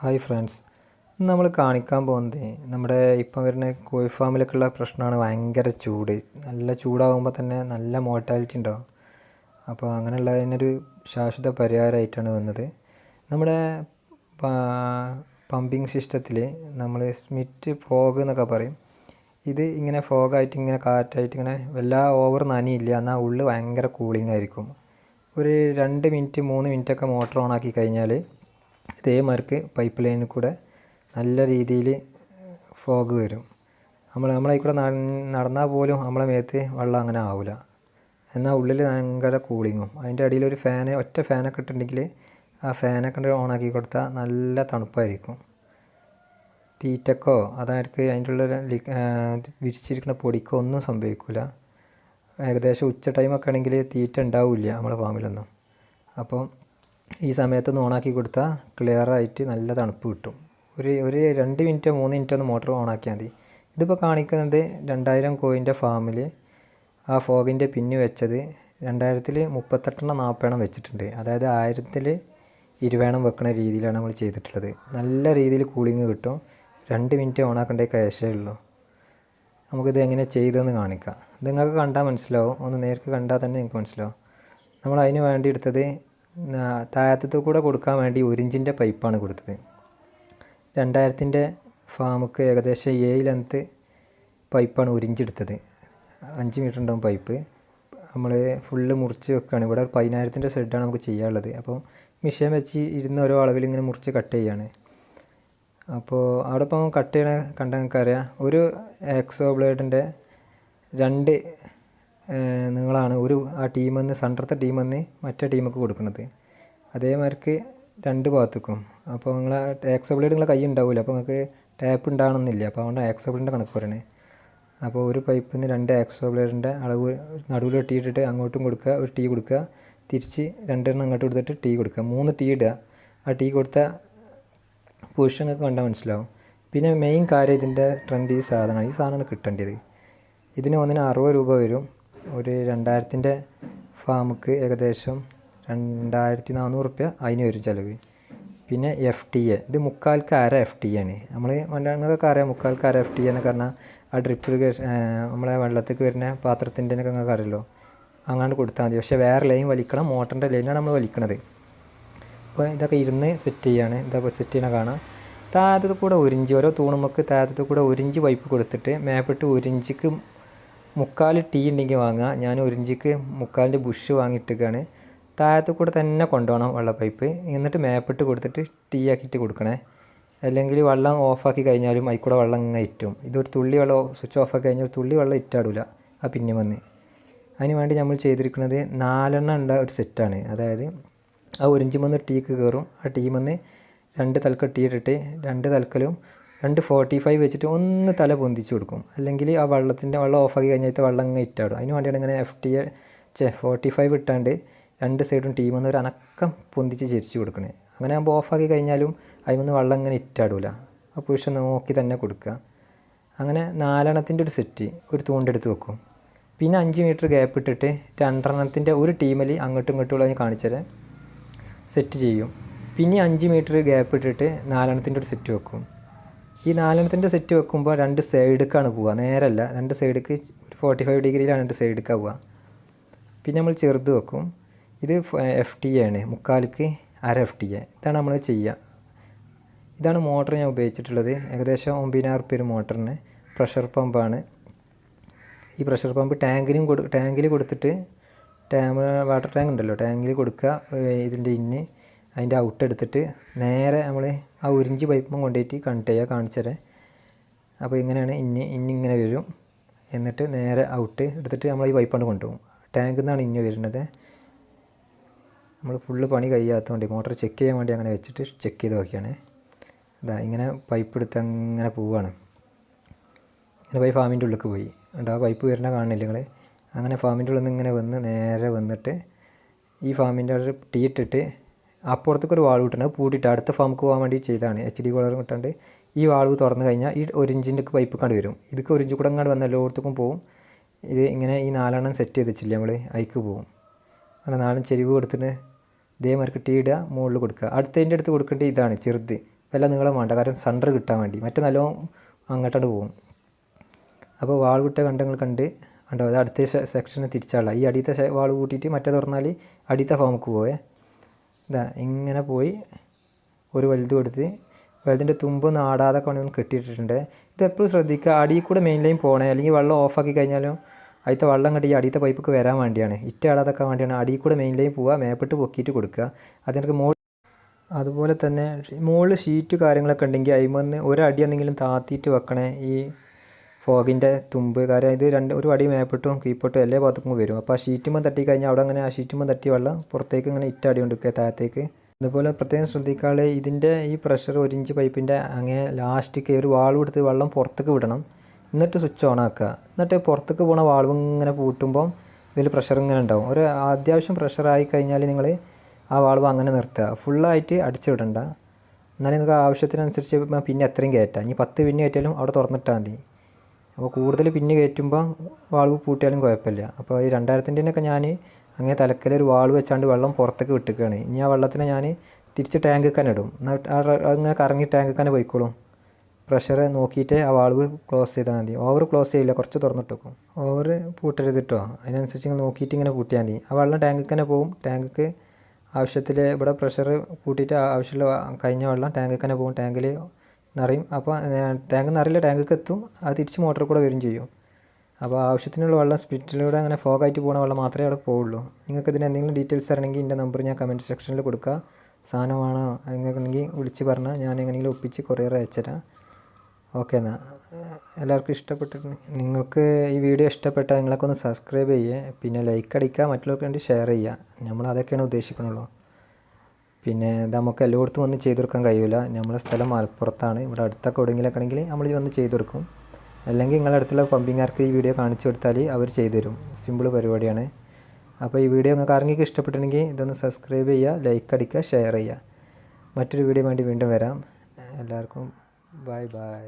Hi friends, ഇന്ന് നമ്മൾ കാണിക്കാൻ പോകുന്നത് നമ്മുടെ ഇപ്പം വരുന്ന കോഴി ഫാമിലൊക്കെയുള്ള പ്രശ്നമാണ് ഭയങ്കര ചൂട്. നല്ല ചൂടാകുമ്പോൾ തന്നെ നല്ല മോർട്ടാലിറ്റി ഉണ്ടാവും. അപ്പോൾ അങ്ങനെയുള്ളതിനൊരു ശാശ്വത പരിഹാരമായിട്ടാണ് വന്നത്. നമ്മുടെ പമ്പിങ് സിസ്റ്റത്തിൽ നമ്മൾ സ്മിത്ത് ഫോഗ് എന്നൊക്കെ പറയും. ഇത് ഇങ്ങനെ ഫോഗായിട്ട് ഇങ്ങനെ കാറ്റായിട്ട് ഇങ്ങനെ വല്ല ഓവർ നനയില്ല, എന്നാൽ ഉള്ളിൽ ഭയങ്കര കൂളിംഗ് ആയിരിക്കും. ഒരു 2 മിനിറ്റ് 3 മിനിറ്റൊക്കെ മോട്ടർ ഓണാക്കി കഴിഞ്ഞാൽ ഇതേമാർക്ക് പൈപ്പ് ലൈനിൽ കൂടെ നല്ല രീതിയിൽ ഫോഗ് വരും. നമ്മളതിൽ നടന്നാൽ പോലും നമ്മളെ മേത്ത് വെള്ളം അങ്ങനെ ആവില്ല. എന്നാൽ ഉള്ളിൽ ഭയങ്കര കൂളിങ്ങും. അതിൻ്റെ അടിയിൽ ഒരു ഒറ്റ ഫാനൊക്കെ ഇട്ടിട്ടുണ്ടെങ്കിൽ ആ ഫാനൊക്കെ ഓണാക്കി കൊടുത്താൽ നല്ല തണുപ്പായിരിക്കും. തീറ്റക്കോ അതായത് അതിൻ്റെ ഉള്ളിൽ വിരിച്ചിരിക്കുന്ന പൊടിക്കോ ഒന്നും സംഭവിക്കില്ല. ഏകദേശം ഉച്ച ടൈമൊക്കെ ആണെങ്കിൽ തീറ്റ ഉണ്ടാവില്ല നമ്മളെ ഫാമിലൊന്നും. അപ്പോൾ ഈ സമയത്തൊന്ന് ഓണാക്കി കൊടുത്താൽ ക്ലിയറായിട്ട് നല്ല തണുപ്പ് കിട്ടും. ഒരു 2 മിനിറ്റോ 3 മിനിറ്റോ ഒന്ന് മോട്ടർ ഓണാക്കിയാൽ മതി. ഇതിപ്പോൾ കാണിക്കുന്നത് 2000 കോഴിൻ്റെ ഫാമിൽ ആ ഫോഗിൻ്റെ പിന്ന് വെച്ചത് 2038 40 വെച്ചിട്ടുണ്ട്. അതായത് 1020 വെക്കുന്ന രീതിയിലാണ് നമ്മൾ ചെയ്തിട്ടുള്ളത്. നല്ല രീതിയിൽ കൂളിങ് കിട്ടും. 2 മിനിറ്റ് ഓണാക്കേണ്ട കേസേ ഉള്ളൂ. നമുക്കിത് എങ്ങനെ ചെയ്തതെന്ന് കാണിക്കാം. നിങ്ങൾക്ക് കണ്ടാൽ മനസ്സിലാവും, ഒന്ന് നേർക്ക് കണ്ടാൽ തന്നെ നിങ്ങൾക്ക് മനസ്സിലാവും. നമ്മൾ അതിന് വേണ്ടി എടുത്തത് താഴത്തു കൂടെ കൊടുക്കാൻ വേണ്ടി 1 ഇഞ്ചിൻ്റെ പൈപ്പാണ് കൊടുത്തത്. 2000ൻ്റെ ഫാമുക്ക് ഏകദേശം 7 ലെങ്ത്ത് പൈപ്പാണ് 1 ഇഞ്ച് എടുത്തത്. 5 മീറ്റർ ഉണ്ടാവും പൈപ്പ്. നമ്മൾ ഫുള്ള് മുറിച്ച് വെക്കുകയാണ്. ഇവിടെ 10000ൻ്റെ ഷെഡാണ് നമുക്ക് ചെയ്യാനുള്ളത്. അപ്പോൾ മിഷ്യൻ വെച്ച് ഇരുന്ന് ഓരോ അളവിൽ ഇങ്ങനെ മുറിച്ച് കട്ട് ചെയ്യാണ്. അപ്പോൾ അവിടെ ഇപ്പം കട്ട് ചെയ്യണ കണ്ടാൽ നിങ്ങൾക്കറിയാം, ഒരു എക്സോ ബ്ലേഡിൻ്റെ 2 നിങ്ങളാണ് ആ ടീമിൽ നിന്ന് സെൻറ്ററത്തെ ടീമിൽ നിന്ന് മറ്റേ ടീമൊക്കെ കൊടുക്കുന്നത്. അതേമാതിരിക്ക് 2 ഭാഗത്തേക്കും. അപ്പോൾ നിങ്ങൾ എക്സോ ബ്ലേഡ് നിങ്ങളെ കൈ ഉണ്ടാവില്ല, അപ്പോൾ നിങ്ങൾക്ക് ടാപ്പ് ഉണ്ടാകണമെന്നില്ല. അപ്പോൾ അതുകൊണ്ട് എക്സോ ബ്ലേഡിൻ്റെ കണക്ക് പറയണേ. അപ്പോൾ ഒരു പൈപ്പിൽ നിന്ന് 2 എക്സോ ബ്ലേഡിൻ്റെ അളവ് നടുവിൽ ടീ ഇട്ടിട്ട് അങ്ങോട്ടും കൊടുക്കുക, ഒരു ടീ കൊടുക്കുക, തിരിച്ച് 2 അങ്ങോട്ട് കൊടുത്തിട്ട് ടീ കൊടുക്കുക, 3 ടീ ഇടുക. ആ ടീ കൊടുത്ത പൊസിഷനൊക്കെ കണ്ടാൽ മനസ്സിലാവും. പിന്നെ മെയിൻ കാര്യം ഇതിൻ്റെ ട്രെൻഡ് ഈ സാധനമാണ് കിട്ടേണ്ടത്. ഇതിന് ഒന്നിന് 60 രൂപ വരും. ഒരു 2000ൻ്റെ ഫാമുക്ക് ഏകദേശം 2400 റുപ്യ അതിന് വരും ചിലവ്. പിന്നെ FTA, ഇത് 1/4 അര FTA ആണ്. നിങ്ങൾക്കൊക്കെ അറിയാം 1/4 അര FTA എന്നൊക്കെ പറഞ്ഞാൽ ആ ഡ്രിപ്പ് ഇറിഗേഷൻ നമ്മളെ വെള്ളത്തേക്ക് വരുന്ന പാത്രത്തിൻ്റെ ഒക്കെ നിങ്ങൾക്ക് അറിയാമല്ലോ. അങ്ങാണ്ട് കൊടുത്താൽ മതി. പക്ഷേ വേറെ ലൈൻ വലിക്കണം, മോട്ടറിൻ്റെ ലൈനാണ് നമ്മൾ വലിക്കണത്. അപ്പോൾ ഇതൊക്കെ ഇരുന്ന് സെറ്റ് ചെയ്യാണ്. ഇതൊക്കെ സെറ്റ് ചെയ്യണ കാണാം. താഴത്ത് കൂടെ 1 ഇഞ്ച് ഓരോ തൂണുമൊക്കെ താഴത്ത് കൂടെ 1 ഇഞ്ച് പൈപ്പ് കൊടുത്തിട്ട് മേപ്പിട്ട് 1 ഇഞ്ചിക്ക് 3/4 ടീ ഉണ്ടെങ്കിൽ വാങ്ങുക. ഞാൻ 1 ഇഞ്ചിക്ക് 3/4 ബുഷ് വാങ്ങിയിട്ടേക്കാണ്. താഴത്ത് കൂടെ തന്നെ കൊണ്ടുപോകണം വെള്ള പൈപ്പ്. എന്നിട്ട് മേപ്പിട്ട് കൊടുത്തിട്ട് ടീ ആക്കിയിട്ട് കൊടുക്കണേ. അല്ലെങ്കിൽ വെള്ളം ഓഫാക്കി കഴിഞ്ഞാലും അതിൽ കൂടെ വെള്ളം ഇങ്ങനെ ഇറ്റും. ഇതൊരു തുള്ളി വെള്ളം സ്വിച്ച് ഓഫാക്കി കഴിഞ്ഞാൽ ഒരു തുള്ളി വെള്ളം ഇറ്റാടില്ല ആ പിന്നെ വന്ന്. അതിന് വേണ്ടി നമ്മൾ ചെയ്തിരിക്കുന്നത് 4 ഉള്ള ഒരു സെറ്റാണ്. അതായത് ആ 1 ഇഞ്ച് വന്ന് ടീക്ക് കയറും. ആ ടീമെന്ന് 2 തലക്ക ടീ ഇട്ടിട്ട് 2 തലക്കലും 2 45 വെച്ചിട്ട് ഒന്ന് തല പൊന്തിച്ച് കൊടുക്കും. അല്ലെങ്കിൽ ആ വെള്ളം ഓഫാക്കി കഴിഞ്ഞാൽ വെള്ളം ഇങ്ങനെ ഇറ്റാടും. അതിന് വേണ്ടിയാണ് ഇങ്ങനെ 45 ഇട്ടാണ്ട് 2 സൈഡും ടീമെന്ന് ഒരു അനക്കം പൊന്തിച്ച് ചരിച്ച് കൊടുക്കണേ. അങ്ങനെ ആകുമ്പോൾ ഓഫാക്കി കഴിഞ്ഞാലും അതിൽ വെള്ളം ഇങ്ങനെ ഇറ്റാടില്ല. ആ പൊസിഷൻ നോക്കി തന്നെ കൊടുക്കുക. അങ്ങനെ 4 ഒരു സെറ്റ് ഒരു തൂണ്ടെടുത്ത് വെക്കും. പിന്നെ 5 മീറ്റർ ഗ്യാപ്പ് ഇട്ടിട്ട് 2 ഒരു ടീമിൽ അങ്ങോട്ടും ഇങ്ങോട്ടും ഉള്ള കാണിച്ചാൽ സെറ്റ് ചെയ്യും. പിന്നെ 5 മീറ്റർ ഗ്യാപ്പ് ഇട്ടിട്ട് 4 ഒരു സെറ്റ് വെക്കും. ഈ 4 സെറ്റ് വെക്കുമ്പോൾ 2 സൈഡിലേക്കാണ് പോവുക, നേരല്ല. 2 സൈഡിലേക്ക് ഒരു 45 ഡിഗ്രിയിലാണ് 2 സൈഡിലേക്കാണ് പോവുക. പിന്നെ നമ്മൾ ചെറുത് വെക്കും. ഇത് FTA ആണ്, 1/4 അര FTA. ഇതാണ് നമ്മൾ ചെയ്യുക. ഇതാണ് മോട്ടർ ഞാൻ ഉപയോഗിച്ചിട്ടുള്ളത്. ഏകദേശം 9000 റുപ്യ ഒരു മോട്ടറിന്. പ്രഷർ പമ്പാണ്. ഈ പ്രഷർ പമ്പ് ടാങ്കിൽ കൊടുത്തിട്ട് വാട്ടർ ടാങ്ക് ഉണ്ടല്ലോ, ടാങ്കിൽ കൊടുക്കുക. ഇതിൻ്റെ അതിൻ്റെ ഔട്ട് എടുത്തിട്ട് നേരെ നമ്മൾ ആ 1 ഇഞ്ച് പൈപ്പും കൊണ്ടുപോയിട്ട് കണക്ട് ചെയ്യുക. കാണിച്ചത് അപ്പോൾ ഇങ്ങനെയാണ്. ഇങ്ങനെ വരും. എന്നിട്ട് നേരെ ഔട്ട് എടുത്തിട്ട് നമ്മൾ ഈ പൈപ്പാണ് കൊണ്ടുപോകും. ടാങ്കിൽ നിന്നാണ് വരുന്നത്. നമ്മൾ ഫുള്ള് പണി കഴിയാത്തതുകൊണ്ട് മോട്ടർ ചെക്ക് ചെയ്യാൻ വേണ്ടി അങ്ങനെ വെച്ചിട്ട് ചെക്ക് ചെയ്ത് നോക്കിയാണ്. ഇങ്ങനെ പൈപ്പ് എടുത്ത് അങ്ങനെ പോവുകയാണ്. ഇങ്ങനെ പോയി ഫാമിൻ്റെ ഉള്ളിലേക്ക് പോയി ഉണ്ട്. ആ പൈപ്പ് വരുന്ന കാണുന്നില്ല നിങ്ങൾ. അങ്ങനെ ഫാമിൻ്റെ ഉള്ളിൽ നിന്ന് ഇങ്ങനെ നേരെ വന്നിട്ട് ഈ ഫാമിൻ്റെ ഒരു ടീ ഇട്ടിട്ട് അപ്പുറത്തേക്ക് ഒരു വാൾവ് ഇട്ടുണ്ട്. പൂട്ടിയിട്ട് അടുത്ത ഫാമുക്ക് പോകാൻ വേണ്ടി ചെയ്താണ്. HD കോളറും ഇട്ടാണ്ട് ഈ വാൾവ് തുറന്നു കഴിഞ്ഞാൽ ഈ 1 ഇഞ്ചിൻ്റെ പൈപ്പ് കണ്ട് വരും. ഇതൊക്കെ 1 ഇഞ്ച് കൂടെ അങ്ങോട്ട് വന്ന് എല്ലായിടത്തേക്കും പോകും. ഇത് ഇങ്ങനെ ഈ 4 സെറ്റ് ചെയ്ത് വെച്ചില്ല നമ്മൾ, അതിക്ക് പോകും. അങ്ങനെ 4 ചെരിവ് കൊടുത്തിട്ട് ഇതേമാതിരി ടീ ഇടുക, മുകളിൽ കൊടുക്കുക. അടുത്തതിൻ്റെ അടുത്ത് കൊടുക്കേണ്ടത് ഇതാണ് ചെറുത്. വല്ല നീളം വേണ്ട, കാരണം സെൻറ്റർ കിട്ടാൻ വേണ്ടി, മറ്റേ നല്ലോണം അങ്ങോട്ടാണ്ട് പോകും. അപ്പോൾ വാൾ വിട്ട കണ്ടങ്ങൾ കണ്ടോ, അത് അടുത്ത സെക്ഷന് തിരിച്ചാള. ഈ അടിയത്തെ വാൾ കൂട്ടിയിട്ട് മറ്റേ തുറന്നാൽ അടിയത്തെ ഫോമുക്ക് പോവേ. ഇതാ ഇങ്ങനെ പോയി ഒരു വലുത് കൊടുത്ത് വലുതിൻ്റെ തുമ്പൊന്നും ആടാതെ ഒന്ന് കെട്ടിയിട്ടിട്ടുണ്ട്. ഇതെപ്പോഴും ശ്രദ്ധിക്കുക, അടിയിൽ കൂടെ മെയിൻ ലൈൻ പോകണേ, അല്ലെങ്കിൽ വെള്ളം ഓഫാക്കി കഴിഞ്ഞാലും അതിലത്തെ വെള്ളം കണ്ട് ഈ അടിയത്തെ പൈപ്പൊക്കെ വരാൻ വേണ്ടിയാണ്, ഇറ്റാടാതൊക്കെ വേണ്ടിയാണ് അടിയിൽ കൂടെ മെയിൻ ലൈൻ പോവുക, മേപ്പിട്ട് പൊക്കിയിട്ട് കൊടുക്കുക. അതിനൊക്കെ അതുപോലെ തന്നെ മുകളിൽ ഷീറ്റ് കാര്യങ്ങളൊക്കെ ഉണ്ടെങ്കിൽ അതിമന്ന് ഒരടി എന്തെങ്കിലും താത്തിയിട്ട് വെക്കണേ ഈ ഫോഗിൻ്റെ തുമ്പ്. കാരണം ഇത് ഒരു അടി മേപ്പിട്ടും കീപ്പിട്ടും എല്ലാ ഭാഗത്തേക്കും വരും. അപ്പോൾ ആ ഷീറ്റുമ്പോൾ തട്ടി കഴിഞ്ഞാൽ അവിടെ അങ്ങനെ ആ ഷീറ്റുമ്പോൾ തട്ടി വെള്ളം പുറത്തേക്ക് ഇങ്ങനെ ഇറ്റടി കൊണ്ടിരിക്കുക താഴത്തേക്ക്. അതുപോലെ പ്രത്യേകം ശ്രദ്ധിക്കാതെ ഇതിൻ്റെ ഈ പ്രഷർ 1 ഇഞ്ച് പൈപ്പിൻ്റെ അങ്ങനെ ലാസ്റ്റിക്ക് ഒരു വാൾവ് എടുത്ത് വെള്ളം പുറത്തേക്ക് വിടണം. എന്നിട്ട് സ്വിച്ച് ഓൺ ആക്കുക. എന്നിട്ട് പുറത്തേക്ക് പോണ വാൾവ് ഇങ്ങനെ പൂട്ടുമ്പം ഇതിൽ പ്രഷർ ഇങ്ങനെ ഉണ്ടാവും. ഒരു അത്യാവശ്യം പ്രഷറായി കഴിഞ്ഞാൽ നിങ്ങൾ ആ വാൾവ് അങ്ങനെ നിർത്തുക, ഫുള്ളായിട്ട് അടിച്ചു വിടണ്ട. എന്നാൽ നിങ്ങൾക്ക് ആവശ്യത്തിനനുസരിച്ച് പിന്നെ എത്രയും കയറ്റാം. ഇനി 10 പിന്ന് കയറ്റിയാലും അവിടെ തുറന്നിട്ടാൽ മതി. അപ്പോൾ കൂടുതൽ പിന്ന് കയറ്റുമ്പോൾ വാൾവ് പൂട്ടിയാലും കുഴപ്പമില്ല. അപ്പോൾ ഈ 2000-ൻ്റെയൊക്കെ ഞാൻ അങ്ങനെ തലക്കൽ ഒരു വാൾവ് വെച്ചാണ്ട് വെള്ളം പുറത്തേക്ക് വിട്ടിക്കുകയാണ്. ഇനി ആ വെള്ളത്തിനെ ഞാൻ തിരിച്ച് ടാങ്കിക്കാൻ ഇടും. അങ്ങനെ കറങ്ങി ടാങ്കിക്കാൻ പോയിക്കോളും. പ്രഷർ നോക്കിയിട്ട് ആ വാൾവ് ക്ലോസ് ചെയ്താൽ മതി. ഓവർ ക്ലോസ് ചെയ്യില്ല, കുറച്ച് തുറന്നിട്ടേക്കും. ഓവർ പൂട്ടരുത് കേട്ടോ. അതിനനുസരിച്ച് ഇങ്ങനെ നോക്കിയിട്ട് ഇങ്ങനെ പൂട്ടിയാൽ മതി. ആ വെള്ളം ടാങ്കിക്ക് തന്നെ പോകും. ടാങ്കിക്ക് ആവശ്യത്തിൽ ഇവിടെ പ്രഷർ കൂട്ടിയിട്ട് ആവശ്യമുള്ള കഴിഞ്ഞ വെള്ളം ടാങ്കിക്ക് തന്നെ പോകും. ടാങ്കിൽ നിറയും. അപ്പോൾ ടാങ്ക് നിറയില്ല, ടാങ്കിക്ക് എത്തും. അത് തിരിച്ച് മോട്ടറിൽ കൂടെ വരും ചെയ്യും. അപ്പോൾ ആവശ്യത്തിനുള്ള വെള്ളം സ്പിറ്റിലൂടെ അങ്ങനെ ഫോഗായിട്ട് പോകുന്ന വെള്ളം മാത്രമേ അവിടെ പോവുള്ളൂ. നിങ്ങൾക്ക് ഇതിന് എന്തെങ്കിലും ഡീറ്റെയിൽസ് അറിയണമെങ്കിൽ എൻ്റെ നമ്പർ ഞാൻ കമൻറ്റ് സെക്ഷനിൽ കൊടുക്കുക. സാധനമാണോ നിങ്ങൾക്കുണ്ടെങ്കിൽ വിളിച്ച് പറഞ്ഞാൽ ഞാൻ എങ്ങനെയെങ്കിലും ഒപ്പിച്ച് കൊറിയർ അയച്ചുതരാം. ഓക്കെ, എന്നാൽ എല്ലാവർക്കും ഇഷ്ടപ്പെട്ടിട്ടുണ്ട്. നിങ്ങൾക്ക് ഈ വീഡിയോ ഇഷ്ടപ്പെട്ടാൽ നിങ്ങളൊക്കെ ഒന്ന് സബ്സ്ക്രൈബ് ചെയ്യുക, പിന്നെ ലൈക്ക് അടിക്കുക, മറ്റുള്ളവർക്ക് വേണ്ടി ഷെയർ ചെയ്യുക. നമ്മൾ അതൊക്കെയാണ് ഉദ്ദേശിക്കണുള്ളൂ. പിന്നെ നമുക്ക് എല്ലായിടത്തും വന്ന് ചെയ്ത് കൊടുക്കാൻ കഴിയില്ല. നമ്മളെ സ്ഥലം മലപ്പുറത്താണ്. ഇവിടെ അടുത്തൊക്കെ എവിടെയെങ്കിലൊക്കെ ആണെങ്കിൽ നമ്മൾ വന്ന് ചെയ്ത് കൊടുക്കും. അല്ലെങ്കിൽ നിങ്ങളുടെ അടുത്തുള്ള പമ്പിങ്ങാർക്ക് ഈ വീഡിയോ കാണിച്ചു കൊടുത്താൽ അവർ ചെയ്തു തരും. സിമ്പിൾ പരിപാടിയാണ്. അപ്പോൾ ഈ വീഡിയോ നിങ്ങൾക്ക് ആരെങ്കിലും ഇഷ്ടപ്പെട്ടിട്ടുണ്ടെങ്കിൽ ഇതൊന്ന് സബ്സ്ക്രൈബ് ചെയ്യുക, ലൈക്ക് അടിക്കുക, ഷെയർ ചെയ്യുക. മറ്റൊരു വീഡിയോ വേണ്ടി വീണ്ടും വരാം. എല്ലാവർക്കും ബൈ ബൈ.